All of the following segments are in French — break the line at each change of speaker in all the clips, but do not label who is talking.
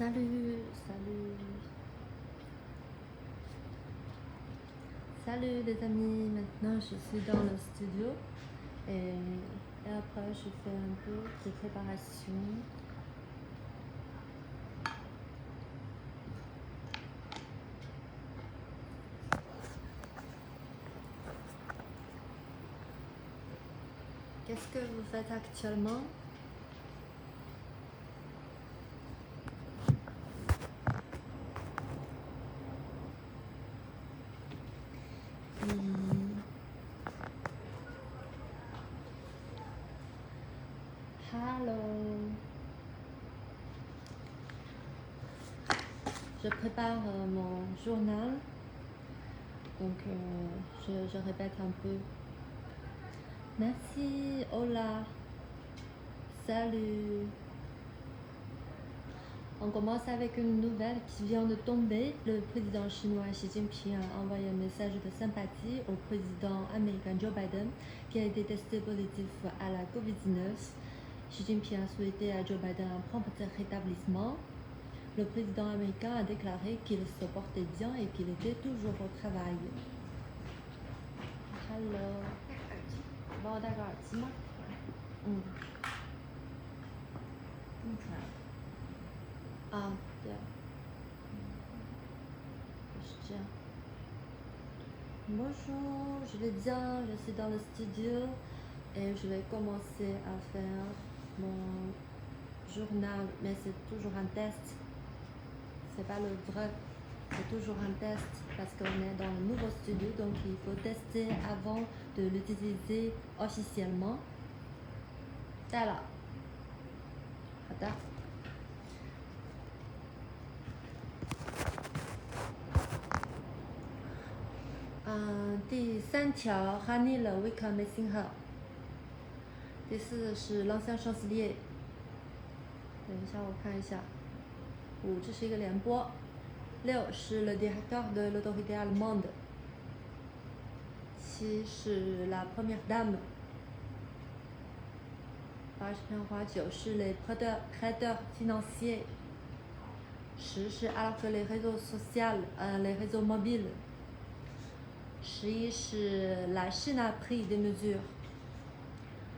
Salut, salut. Salut les amis, maintenant je suis dans le studio et après je fais un peu de préparation. Qu'est-ce que vous faites actuellement? Hello. Je prépare mon journal, donc je répète un peu. Merci, hola, salut. On commence avec une nouvelle qui vient de tomber. Le président chinois Xi Jinping a envoyé un message de sympathie au président américain Joe Biden qui a été testé positif à la COVID-19. Xi Jinping a souhaité à Joe Biden un prompt rétablissement. Le président américain a déclaré qu'il se portait bien et qu'il était toujours au travail. Hello. 帮我戴个耳机吗？录出来了。啊，对，是这样。Bonjour, je vais bien, je suis dans le studio et je vais commencer à faire mon journal, mais c'est toujours un test. C'est pas le vrai, c'est toujours un test parce qu'on est dans le nouveau studio, donc il faut tester avant de l'utiliser officiellement. 带了，好的。第3条 Honey le Wicker Missing Her。第4是 l'ancien chancelier。等一下，我看一下。5，这是一个联播。6是 le directeur de l'autorité allemande。7是 la première dame。8是片花。9是 les prêteurs financiers。10是 alors que les réseaux sociaux, les réseaux mobiles。11是 la Chine a pris des mesures。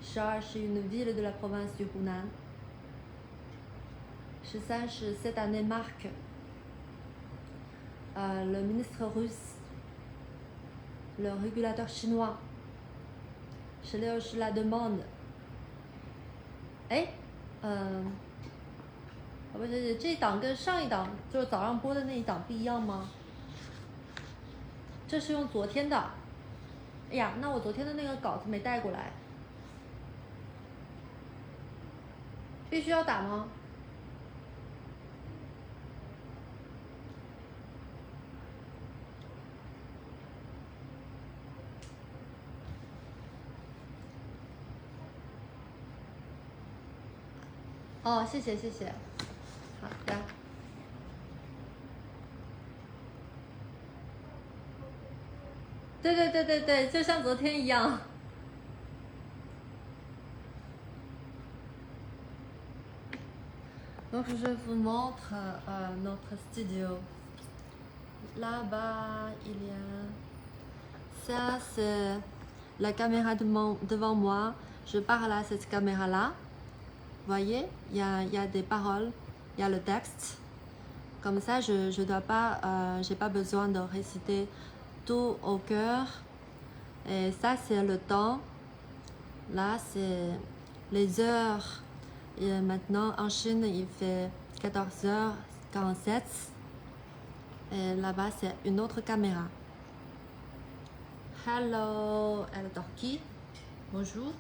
12是 une ville de la province du Hunan。13是 cette année marque le ministre russe, le régulateur chinois。16是 la demande。哎，不是这一档跟上一档就是早上播的那一档不一样吗？这是用昨天的。哎呀，那我昨天的那个稿子没带过来。必须要打吗？哦，谢谢谢谢。好的。对对对对对，就像昨天一样。Donc je vous montre notre studio. Là-bas, il y a... Ça, c'est la caméra devant moi. Je parle à cette caméra-là. Vous voyez, il y a des paroles, il y a le texte. Comme ça, je dois pas, j'ai pas besoin de réciter tout au cœur. Et ça, c'est le temps. Là, c'est les heures. Et maintenant, en Chine, il fait 14h47. Et là-bas, c'est une autre caméra. Hello, elle dort qui? Bonjour.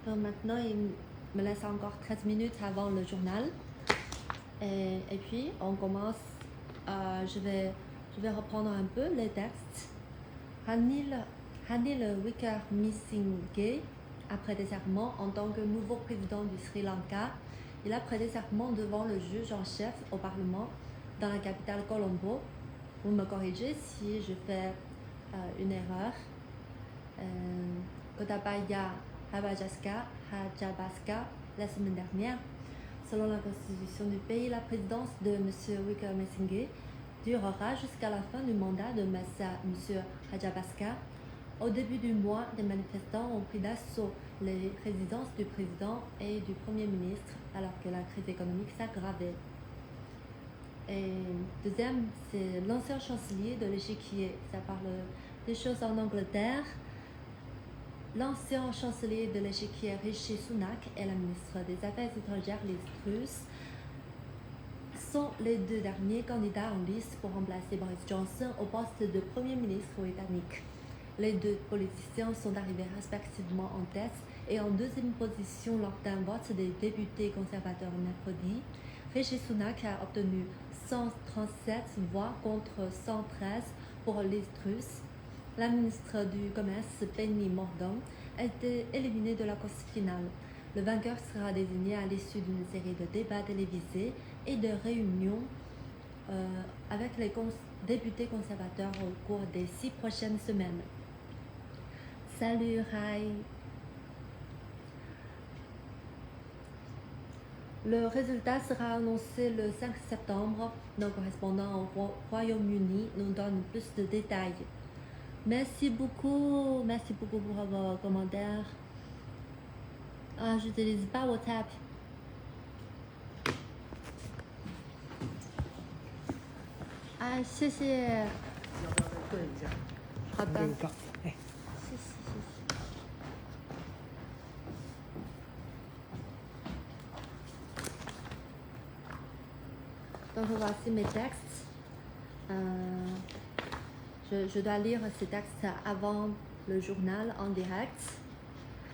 Donc maintenant, il me laisse encore 13 minutes avant le journal. Et puis, on commence. Je vais reprendre un peu les textes. Ranil Wickremesinghe a prêté serment en tant que nouveau président du Sri Lanka. Il a prêté serment devant le juge en chef au Parlement dans la capitale Colombo. Vous me corrigez si je fais une erreur. Gotabaya Rajabasca la semaine dernière. Selon la constitution du pays, la présidence de M. Wickremesinghe durera jusqu'à la fin du mandat de M. Rajabasca. Au début du mois, des manifestants ont pris d'assaut les résidences du président et du premier ministre alors que la crise économique s'aggravait. Et deuxième, c'est l'ancien chancelier de l'échiquier. Ça parle des choses en Angleterre. L'ancien chancelier de l'échiquier Rishi Sunak et la ministre des Affaires étrangères Liz Truss sont les deux derniers candidats en lice pour remplacer Boris Johnson au poste de Premier ministre britannique. Les deux politiciens sont arrivés respectivement en tête et en deuxième position lors d'un vote des députés conservateurs mercredi. Rishi Sunak a obtenu 137 voix contre 113 pour Liz Truss. La ministre du Commerce, Penny Mordaunt, a été éliminée de la course finale. Le vainqueur sera désigné à l'issue d'une série de débats télévisés et de réunions avec les députés conservateurs au cours des 6 prochaines semaines. Salut Rai. Le résultat sera annoncé le 5 septembre. Nos correspondants au Royaume-Uni nous donnent plus de détails. Merci beaucoup pour vos commentaires. Ah, je n'utilise pas WhatsApp. Ah, 谢谢。
要不要再炖一下？
好的。
这个杠，哎。
谢谢谢谢。Donc voici mes textes. Je dois lire ces textes avant le journal en direct.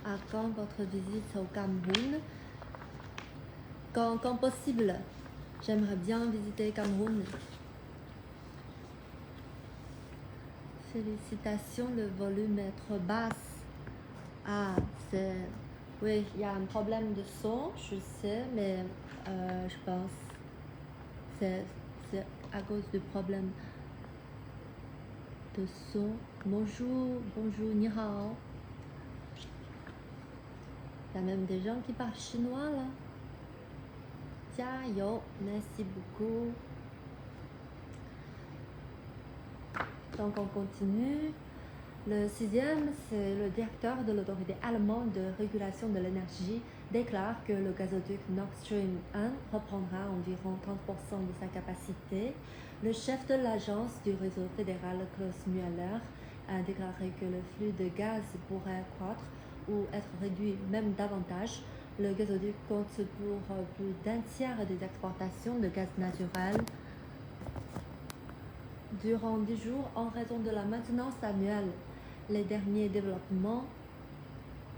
À quand votre visite au Cameroun? Quand possible. J'aimerais bien visiter Cameroun. Félicitations, le volume est trop basse. Ah, c'est... Oui, il y a un problème de son, je sais, mais je pense c'est à cause du problème de son. Bonjour, ni hao. Il y a même des gens qui parlent chinois là. Jiayou, merci beaucoup. Donc on continue. Le sixième, c'est le directeur de l'autorité allemande de régulation de l'énergie déclare que le gazoduc Nord Stream 1 reprendra environ 30% de sa capacité. Le chef de l'agence du réseau fédéral, Klaus Müller, a déclaré que le flux de gaz pourrait croître ou être réduit même davantage. Le gazoduc compte pour plus d'un tiers des exportations de gaz naturel durant 10 jours en raison de la maintenance annuelle. Les derniers développements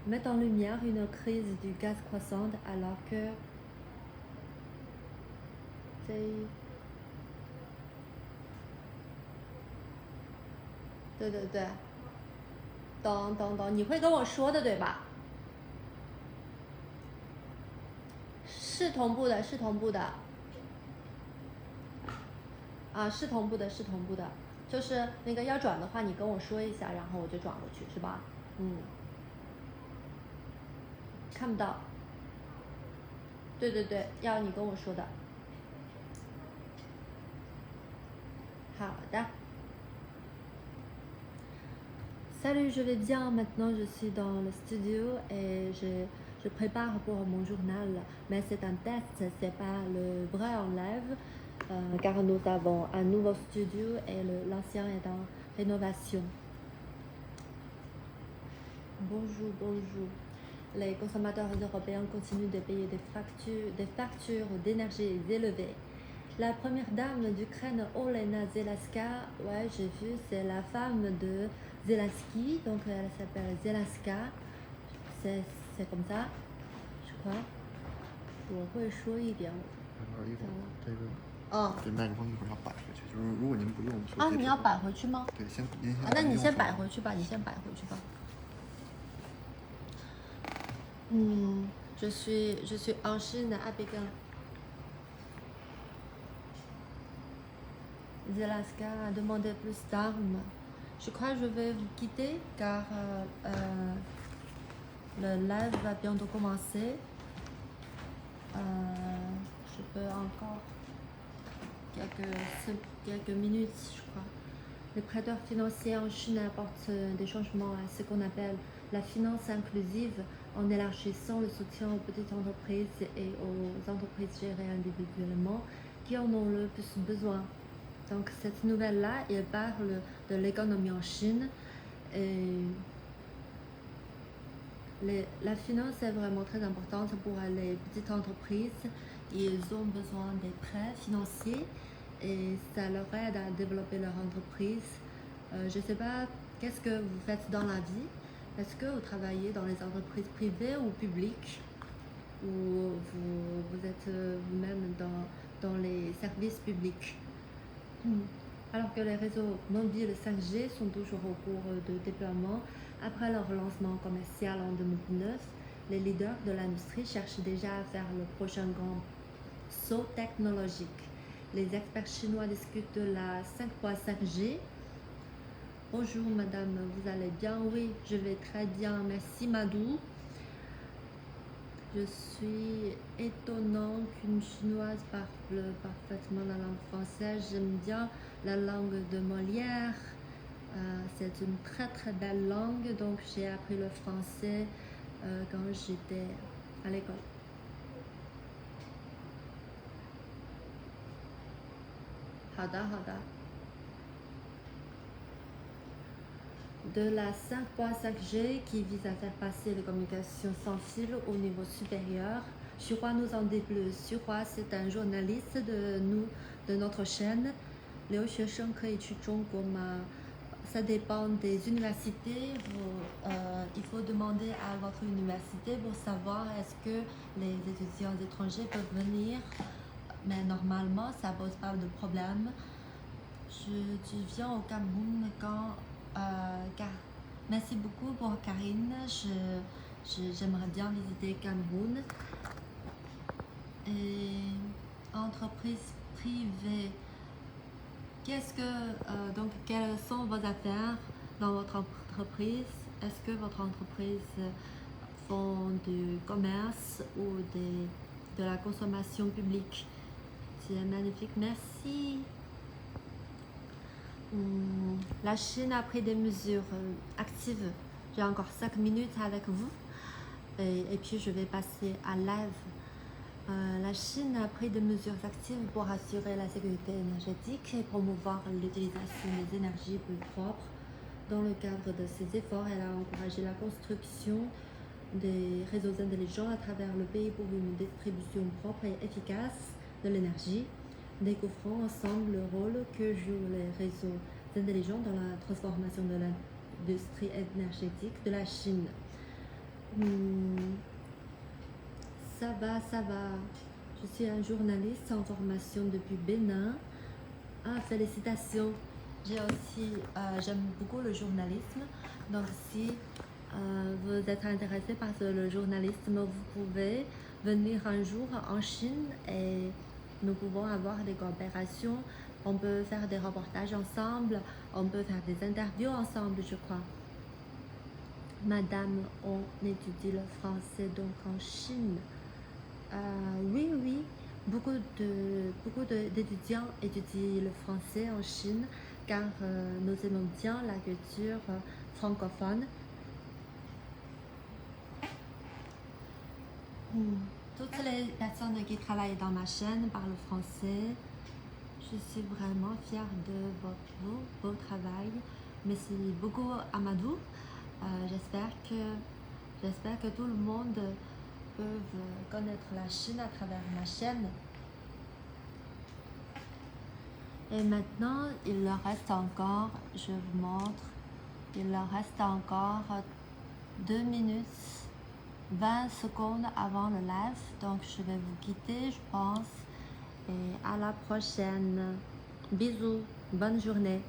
mettent en lumière une crise du gaz croissante alors que c'est... 对对对，懂，你会跟我说的对吧？是同步的，是同步的。啊，是同步的，是同步的。就是那个要转的话，你跟我说一下，然后我就转过去，是吧？嗯。看不到。对对对，要你跟我说的。好的。Salut, je vais bien. Maintenant, je suis dans le studio et je prépare pour mon journal. Mais c'est un test, c'est pas le vrai en live, car nous avons un nouveau studio et l'ancien est en rénovation. Bonjour. Les consommateurs européens continuent de payer des factures d'énergie élevées. La première dame d'Ukraine, Olena Zelenska, ouais, j'ai vu, c'est la femme de Zelensky, donc elle s'appelle Zelenska, c'est comme ça, je crois. 我会说一点。
这个这麦克风一会儿要摆回去，就是如果您不用。
啊，你要摆回去吗？
对，您先。
那你先摆回去吧，je suis en Chine à Pékin. Zelenska a demandé plus d'armes. Je crois que je vais vous quitter car Le live va bientôt commencer. Je peux encore quelques minutes, je crois. Les prêteurs financiers en Chine apportent des changements à ce qu'on appelle la finance inclusive en élargissant le soutien aux petites entreprises et aux entreprises gérées individuellement qui en ont le plus besoin. Donc cette nouvelle-là, elle parle de l'économie en Chine. Et la finance est vraiment très importante pour les petites entreprises. Ils ont besoin des prêts financiers et ça leur aide à développer leur entreprise. Je ne sais pas, qu'est-ce que vous faites dans la vie? Est-ce que vous travaillez dans les entreprises privées ou publiques? Ou vous êtes vous-même dans les services publics? Alors que les réseaux mobiles 5G sont toujours au cours de déploiement, après leur lancement commercial en 2019, les leaders de l'industrie cherchent déjà à faire le prochain grand saut technologique. Les experts chinois discutent de la 5.5G. Bonjour madame, vous allez bien? Oui, je vais très bien, merci Madou. Je suis étonnant qu'une chinoise parle parfaitement la langue française. J'aime bien la langue de Molière. C'est une très très belle langue, donc j'ai appris le français quand j'étais à l'école. Hada. De la 5.5G qui vise à faire passer les communications sans fil au niveau supérieur. Xu-Hua nous en dit plus. Xu-Hua, c'est un journaliste de notre chaîne. 留学生可以去中国吗？ Ça dépend des universités. Il faut demander à votre université pour savoir est-ce que les étudiants étrangers peuvent venir. Mais normalement, ça pose pas de problème. Tu viens au Cameroun quand... merci beaucoup pour Karine. J'aimerais bien visiter Cameroun. Et entreprise privée. Donc, quelles sont vos affaires dans votre entreprise? Est-ce que votre entreprise font du commerce ou de la consommation publique? C'est magnifique, merci. La Chine a pris des mesures actives. J'ai encore 5 minutes avec vous et puis je vais passer à live. La Chine a pris des mesures actives pour assurer la sécurité énergétique et promouvoir l'utilisation des énergies plus propres. Dans le cadre de ces efforts, elle a encouragé la construction des réseaux intelligents à travers le pays pour une distribution propre et efficace de l'énergie, découvrant ensemble le rôle que jouent les réseaux intelligents dans la transformation de l'industrie énergétique de la Chine. Ça va. Je suis un journaliste en formation depuis Bénin. Félicitations. J'aime beaucoup le journalisme. Donc si vous êtes intéressé par le journalisme, vous pouvez venir un jour en Chine et nous pouvons avoir des coopérations. On peut faire des reportages ensemble, on peut faire des interviews ensemble, je crois. Madame, on étudie le français donc en Chine. Oui, beaucoup d'étudiants étudient le français en Chine car nous aimons bien la culture francophone. Toutes les personnes qui travaillent dans ma chaîne parlent français. Je suis vraiment fière de votre beau travail. Merci beaucoup Amadou. J'espère que tout le monde peut connaître la Chine à travers ma chaîne. Et maintenant, il leur reste encore, je vous montre, il leur reste encore 2 minutes 20 secondes avant le live. Donc je vais vous quitter, je pense. Et à la prochaine. Bisous, bonne journée.